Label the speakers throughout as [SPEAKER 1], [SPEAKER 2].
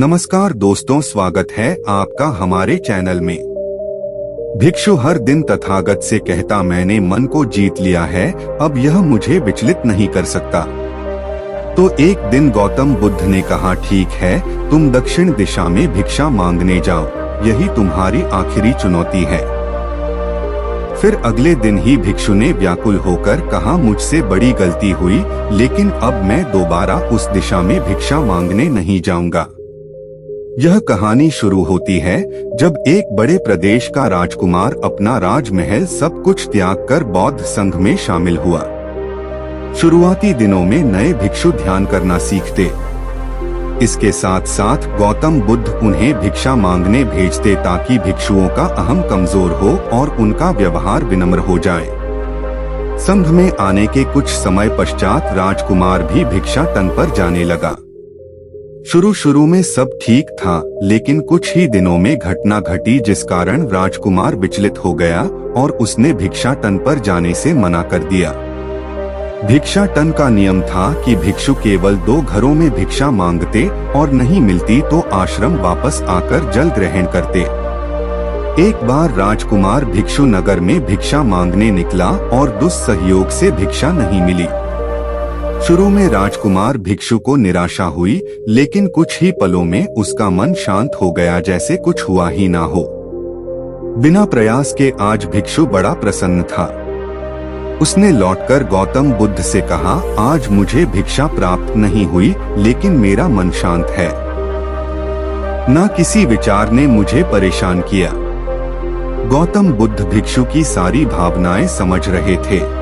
[SPEAKER 1] नमस्कार दोस्तों, स्वागत है आपका हमारे चैनल में। भिक्षु हर दिन तथागत से कहता, मैंने मन को जीत लिया है, अब यह मुझे विचलित नहीं कर सकता। तो एक दिन गौतम बुद्ध ने कहा, ठीक है, तुम दक्षिण दिशा में भिक्षा मांगने जाओ, यही तुम्हारी आखिरी चुनौती है। फिर अगले दिन ही भिक्षु ने व्याकुल होकर कहा, मुझसे बड़ी गलती हुई, लेकिन अब मैं दोबारा उस दिशा में भिक्षा मांगने नहीं जाऊंगा। यह कहानी शुरू होती है जब एक बड़े प्रदेश का राजकुमार अपना राजमहल सब कुछ त्याग कर बौद्ध संघ में शामिल हुआ। शुरुआती दिनों में नए भिक्षु ध्यान करना सीखते। इसके साथ साथ गौतम बुद्ध उन्हें भिक्षा मांगने भेजते ताकि भिक्षुओं का अहम कमजोर हो और उनका व्यवहार विनम्र हो जाए। संघ में आने के कुछ समय पश्चात राजकुमार भी भिक्षाटन पर जाने लगा। शुरू में सब ठीक था, लेकिन कुछ ही दिनों में घटना घटी जिस कारण राजकुमार विचलित हो गया और उसने भिक्षाटन पर जाने से मना कर दिया। भिक्षाटन का नियम था कि भिक्षु केवल 2 घरों में भिक्षा मांगते और नहीं मिलती तो आश्रम वापस आकर जल ग्रहण करते। एक बार राजकुमार भिक्षु नगर में भिक्षा मांगने निकला और दुस्सहयोग से भिक्षा नहीं मिली। शुरू में राजकुमार भिक्षु को निराशा हुई, लेकिन कुछ ही पलों में उसका मन शांत हो गया, जैसे कुछ हुआ ही ना हो। बिना प्रयास के आज भिक्षु बड़ा प्रसन्न था। उसने लौटकर गौतम बुद्ध से कहा, आज मुझे भिक्षा प्राप्त नहीं हुई, लेकिन मेरा मन शांत है। ना किसी विचार ने मुझे परेशान किया। गौतम बुद्ध भिक्षु की सारी भावनाएं समझ रहे थे।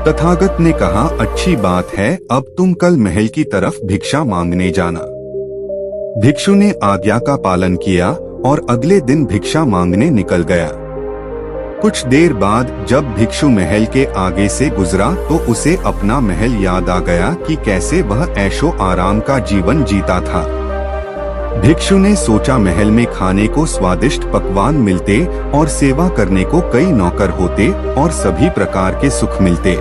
[SPEAKER 1] तथागत ने कहा, अच्छी बात है, अब तुम कल महल की तरफ भिक्षा मांगने जाना। भिक्षु ने आज्ञा का पालन किया और अगले दिन भिक्षा मांगने निकल गया। कुछ देर बाद जब भिक्षु महल के आगे से गुजरा तो उसे अपना महल याद आ गया कि कैसे वह ऐशो आराम का जीवन जीता था। भिक्षु ने सोचा, महल में खाने को स्वादिष्ट पकवान मिलते और सेवा करने को कई नौकर होते और सभी प्रकार के सुख मिलते।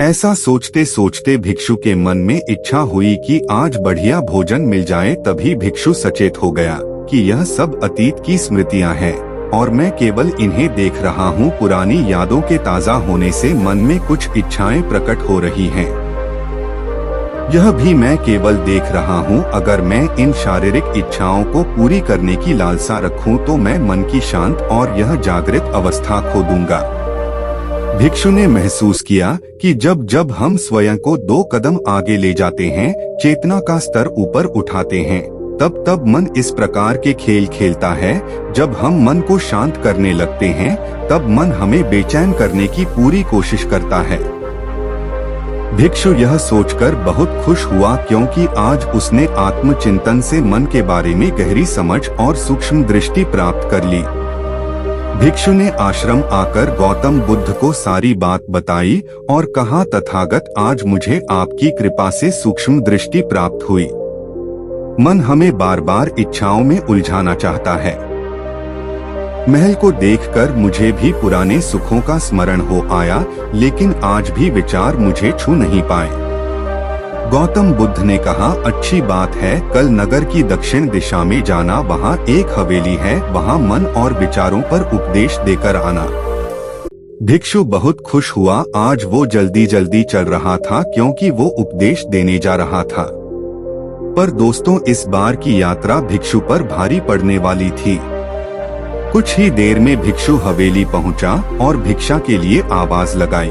[SPEAKER 1] ऐसा सोचते सोचते भिक्षु के मन में इच्छा हुई कि आज बढ़िया भोजन मिल जाए। तभी भिक्षु सचेत हो गया कि यह सब अतीत की स्मृतियां हैं और मैं केवल इन्हें देख रहा हूँ। पुरानी यादों के ताजा होने से मन में कुछ इच्छाएं प्रकट हो रही हैं। यह भी मैं केवल देख रहा हूँ। अगर मैं इन शारीरिक इच्छाओं को पूरी करने की लालसा रखूं तो मैं मन की शांत और यह जागृत अवस्था खो दूंगा। भिक्षु ने महसूस किया कि जब जब हम स्वयं को 2 कदम आगे ले जाते हैं, चेतना का स्तर ऊपर उठाते हैं, तब तब मन इस प्रकार के खेल खेलता है। जब हम मन को शांत करने लगते हैं, तब मन हमें बेचैन करने की पूरी कोशिश करता है। भिक्षु यह सोचकर बहुत खुश हुआ क्योंकि आज उसने आत्मचिंतन से मन के बारे में गहरी समझ और सूक्ष्म दृष्टि प्राप्त कर ली। भिक्षु ने आश्रम आकर गौतम बुद्ध को सारी बात बताई और कहा, तथागत, आज मुझे आपकी कृपा से सूक्ष्म दृष्टि प्राप्त हुई। मन हमें बार बार इच्छाओं में उलझाना चाहता है। महल को देखकर मुझे भी पुराने सुखों का स्मरण हो आया, लेकिन आज भी विचार मुझे छू नहीं पाए। गौतम बुद्ध ने कहा, अच्छी बात है, कल नगर की दक्षिण दिशा में जाना, वहाँ एक हवेली है, वहाँ मन और विचारों पर उपदेश देकर आना। भिक्षु बहुत खुश हुआ। आज वो जल्दी जल्दी चल रहा था क्योंकि वो उपदेश देने जा रहा था। पर दोस्तों, इस बार की यात्रा भिक्षु पर भारी पड़ने वाली थी। कुछ ही देर में भिक्षु हवेली पहुंचा और भिक्षा के लिए आवाज लगाई।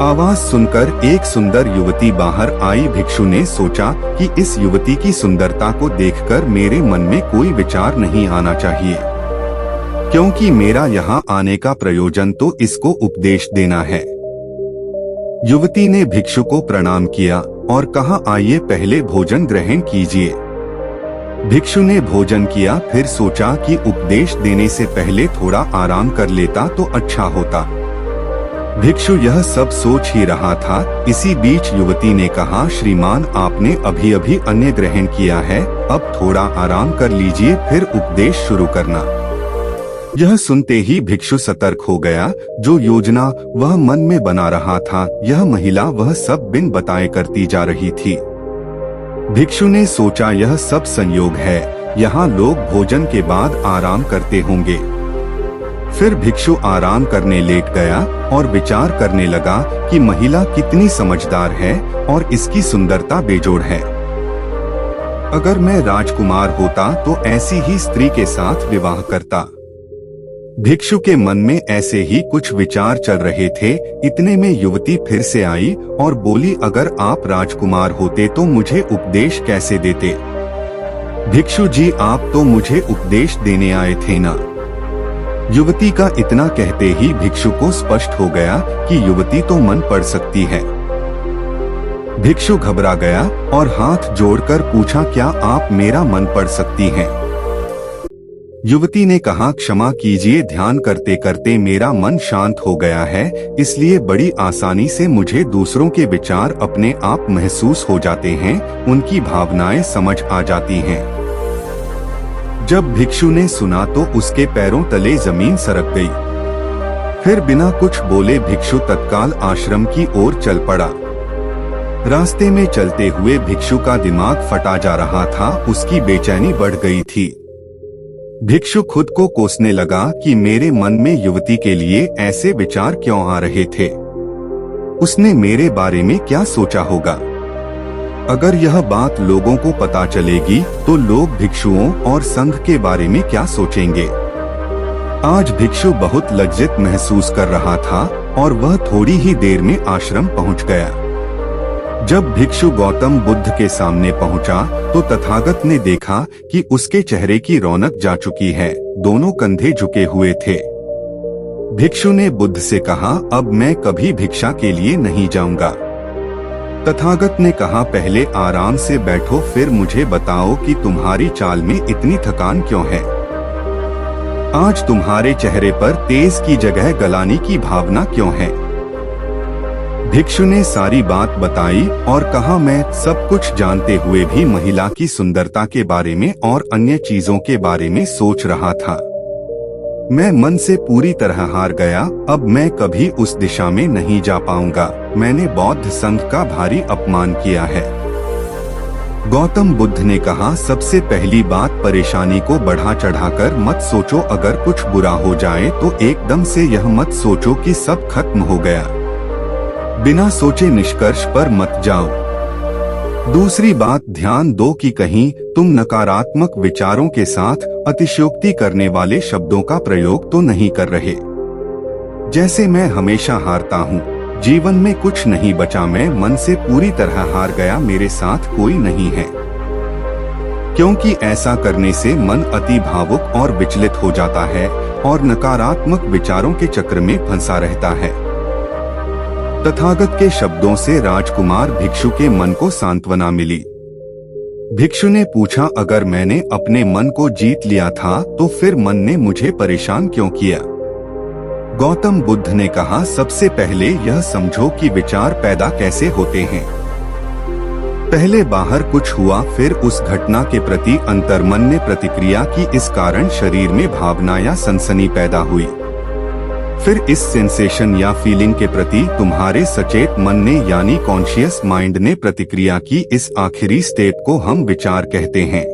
[SPEAKER 1] आवाज सुनकर एक सुंदर युवती बाहर आई। भिक्षु ने सोचा कि इस युवती की सुंदरता को देखकर मेरे मन में कोई विचार नहीं आना चाहिए, क्योंकि मेरा यहाँ आने का प्रयोजन तो इसको उपदेश देना है। युवती ने भिक्षु को प्रणाम किया और कहा, आइए पहले भोजन ग्रहण कीजिए। भिक्षु ने भोजन किया, फिर सोचा कि उपदेश देने से पहले थोड़ा आराम कर लेता तो अच्छा होता। भिक्षु यह सब सोच ही रहा था। इसी बीच युवती ने कहा, श्रीमान, आपने अभी अभी अन्न ग्रहण किया है, अब थोड़ा आराम कर लीजिए, फिर उपदेश शुरू करना। यह सुनते ही भिक्षु सतर्क हो गया। जो योजना वह मन में बना रहा था, यह महिला वह सब बिन बताए करती जा रही थी। भिक्षु ने सोचा यह सब संयोग है, यहाँ लोग भोजन के बाद आराम करते होंगे। फिर भिक्षु आराम करने लेट गया और विचार करने लगा कि महिला कितनी समझदार है और इसकी सुंदरता बेजोड़ है। अगर मैं राजकुमार होता तो ऐसी ही स्त्री के साथ विवाह करता। भिक्षु के मन में ऐसे ही कुछ विचार चल रहे थे, इतने में युवती फिर से आई और बोली, अगर आप राजकुमार होते तो मुझे उपदेश कैसे देते? भिक्षु जी, आप तो मुझे उपदेश देने आए थे ना। युवती का इतना कहते ही भिक्षु को स्पष्ट हो गया कि युवती तो मन पढ़ सकती है। भिक्षु घबरा गया और हाथ जोड़कर पूछा, क्या आप मेरा मन पढ़ सकती हैं? युवती ने कहा, क्षमा कीजिए, ध्यान करते करते मेरा मन शांत हो गया है, इसलिए बड़ी आसानी से मुझे दूसरों के विचार अपने आप महसूस हो जाते हैं, उनकी भावनाएं समझ आ जाती हैं। जब भिक्षु ने सुना तो उसके पैरों तले जमीन सरक गई। फिर बिना कुछ बोले भिक्षु तत्काल आश्रम की ओर चल पड़ा। रास्ते में चलते हुए भिक्षु का दिमाग फटा जा रहा था, उसकी बेचैनी बढ़ गई थी। भिक्षु खुद को कोसने लगा कि मेरे मन में युवती के लिए ऐसे विचार क्यों आ रहे थे। उसने मेरे बारे में क्या सोचा होगा? अगर यह बात लोगों को पता चलेगी तो लोग भिक्षुओं और संघ के बारे में क्या सोचेंगे? आज भिक्षु बहुत लज्जित महसूस कर रहा था और वह थोड़ी ही देर में आश्रम पहुंच गया। जब भिक्षु गौतम बुद्ध के सामने पहुंचा तो तथागत ने देखा कि उसके चेहरे की रौनक जा चुकी है, दोनों कंधे झुके हुए थे। भिक्षु ने बुद्ध से कहा, अब मैं कभी भिक्षा के लिए नहीं जाऊंगा। तथागत ने कहा, पहले आराम से बैठो, फिर मुझे बताओ कि तुम्हारी चाल में इतनी थकान क्यों है? आज तुम्हारे चेहरे पर तेज की जगह गलानी की भावना क्यों है? भिक्षु ने सारी बात बताई और कहा, मैं सब कुछ जानते हुए भी महिला की सुंदरता के बारे में और अन्य चीजों के बारे में सोच रहा था। मैं मन से पूरी तरह हार गया, अब मैं कभी उस दिशा में नहीं जा पाऊंगा। मैंने बौद्ध संघ का भारी अपमान किया है। गौतम बुद्ध ने कहा, सबसे पहली बात, परेशानी को बढ़ा चढ़ाकर मत सोचो। अगर कुछ बुरा हो जाए तो एकदम से यह मत सोचो कि सब खत्म हो गया। बिना सोचे निष्कर्ष पर मत जाओ। दूसरी बात, ध्यान दो कि कहीं तुम नकारात्मक विचारों के साथ अतिशयोक्ति करने वाले शब्दों का प्रयोग तो नहीं कर रहे। जैसे मैं हमेशा हारता हूँ, जीवन में कुछ नहीं बचा, मैं मन से पूरी तरह हार गया, मेरे साथ कोई नहीं है। क्योंकि ऐसा करने से मन अति भावुक और विचलित हो जाता है और नकारात्मक विचारों के चक्र में फंसा रहता है। तथागत के शब्दों से राजकुमार भिक्षु के मन को सांत्वना मिली। भिक्षु ने पूछा, अगर मैंने अपने मन को जीत लिया था तो फिर मन ने मुझे परेशान क्यों किया? गौतम बुद्ध ने कहा, सबसे पहले यह समझो कि विचार पैदा कैसे होते हैं। पहले बाहर कुछ हुआ, फिर उस घटना के प्रति अंतर्मन ने प्रतिक्रिया की, इस कारण शरीर में भावना या सनसनी पैदा हुई। फिर इस सेंसेशन या फीलिंग के प्रति तुम्हारे सचेत मन ने यानी कॉन्शियस माइंड ने प्रतिक्रिया की। इस आखिरी स्टेप को हम विचार कहते हैं।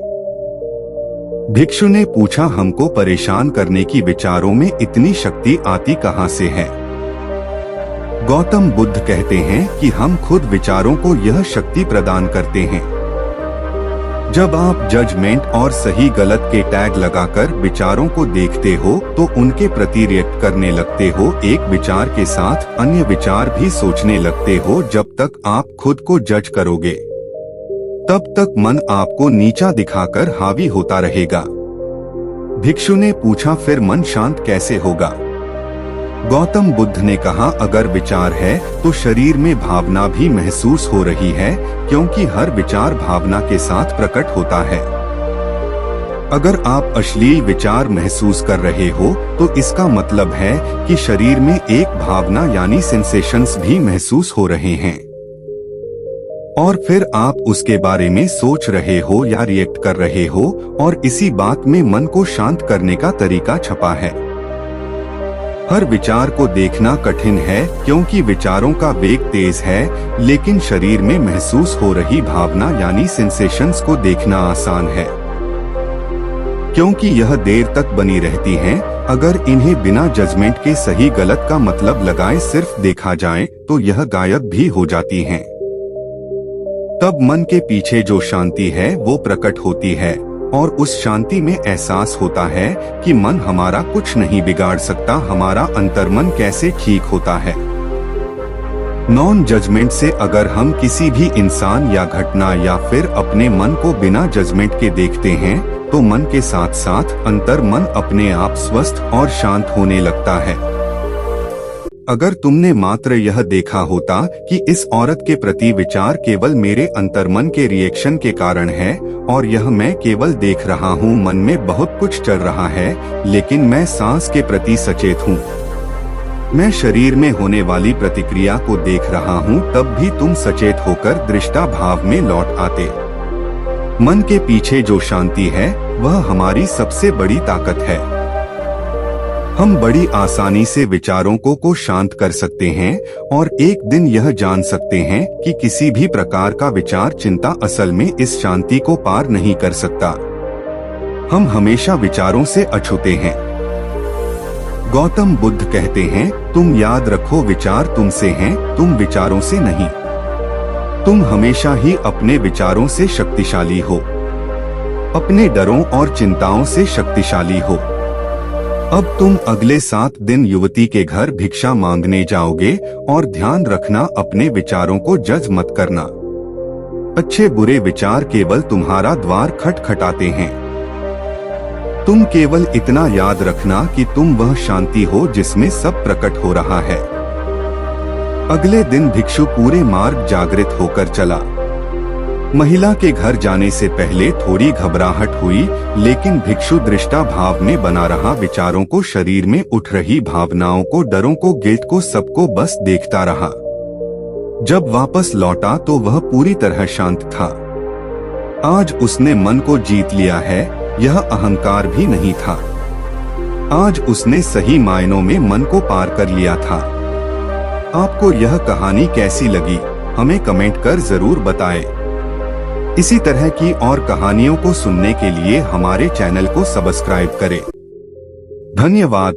[SPEAKER 1] भिक्षु ने पूछा, हमको परेशान करने की विचारों में इतनी शक्ति आती कहाँ से है? गौतम बुद्ध कहते हैं कि हम खुद विचारों को यह शक्ति प्रदान करते हैं। जब आप जजमेंट और सही गलत के टैग लगाकर विचारों को देखते हो तो उनके प्रति रिएक्ट करने लगते हो। एक विचार के साथ अन्य विचार भी सोचने लगते हो। जब तक आप खुद को जज करोगे तब तक मन आपको नीचा दिखाकर हावी होता रहेगा। भिक्षु ने पूछा, फिर मन शांत कैसे होगा? गौतम बुद्ध ने कहा, अगर विचार है तो शरीर में भावना भी महसूस हो रही है, क्योंकि हर विचार भावना के साथ प्रकट होता है। अगर आप अश्लील विचार महसूस कर रहे हो तो इसका मतलब है कि शरीर में एक भावना यानी सेंसेशंस भी महसूस हो रहे हैं और फिर आप उसके बारे में सोच रहे हो या रिएक्ट कर रहे हो, और इसी बात में मन को शांत करने का तरीका छपा है। हर विचार को देखना कठिन है क्योंकि विचारों का वेग तेज है, लेकिन शरीर में महसूस हो रही भावना यानी सेंसेशंस को देखना आसान है, क्योंकि यह देर तक बनी रहती हैं। अगर इन्हें बिना जजमेंट के सही गलत का मतलब लगाए सिर्फ देखा जाए तो यह गायब भी हो जाती हैं। तब मन के पीछे जो शांति है वो प्रकट होती है और उस शांति में एहसास होता है कि मन हमारा कुछ नहीं बिगाड़ सकता, हमारा अंतर्मन कैसे ठीक होता है। नॉन जजमेंट से अगर हम किसी भी इंसान या घटना या फिर अपने मन को बिना जजमेंट के देखते हैं तो मन के साथ साथ अंतर्मन अपने आप स्वस्थ और शांत होने लगता है। अगर तुमने मात्र यह देखा होता कि इस औरत के प्रति विचार केवल मेरे अंतर्मन के रिएक्शन के कारण है और यह मैं केवल देख रहा हूँ, मन में बहुत कुछ चल रहा है लेकिन मैं सांस के प्रति सचेत हूँ, मैं शरीर में होने वाली प्रतिक्रिया को देख रहा हूँ, तब भी तुम सचेत होकर दृष्टा भाव में लौट आते। मन के पीछे जो शांति है वह हमारी सबसे बड़ी ताकत है। हम बड़ी आसानी से विचारों को शांत कर सकते हैं और एक दिन यह जान सकते हैं कि किसी भी प्रकार का विचार चिंता असल में इस शांति को पार नहीं कर सकता। हम हमेशा विचारों से अछूते हैं। गौतम बुद्ध कहते हैं, तुम याद रखो विचार तुमसे हैं, तुम विचारों से नहीं। तुम हमेशा ही अपने विचारों से शक्तिशाली हो, अपने डरों और चिंताओं से शक्तिशाली हो। अब तुम अगले 7 दिन युवती के घर भिक्षा मांगने जाओगे और ध्यान रखना अपने विचारों को जज मत करना। अच्छे बुरे विचार केवल तुम्हारा द्वार खटखटाते हैं। तुम केवल इतना याद रखना कि तुम वह शांति हो जिसमें सब प्रकट हो रहा है। अगले दिन भिक्षु पूरे मार्ग जागृत होकर चला। महिला के घर जाने से पहले थोड़ी घबराहट हुई, लेकिन भिक्षु दृष्टा भाव में बना रहा, विचारों को, शरीर में उठ रही भावनाओं को, डरों को, गिल्ट को, सबको बस देखता रहा। जब वापस लौटा तो वह पूरी तरह शांत था। आज उसने मन को जीत लिया है, यह अहंकार भी नहीं था। आज उसने सही मायनों में मन को पार कर लिया था। आपको यह कहानी कैसी लगी हमें कमेंट कर जरूर बताएं। इसी तरह की और कहानियों को सुनने के लिए हमारे चैनल को सब्सक्राइब करें। धन्यवाद।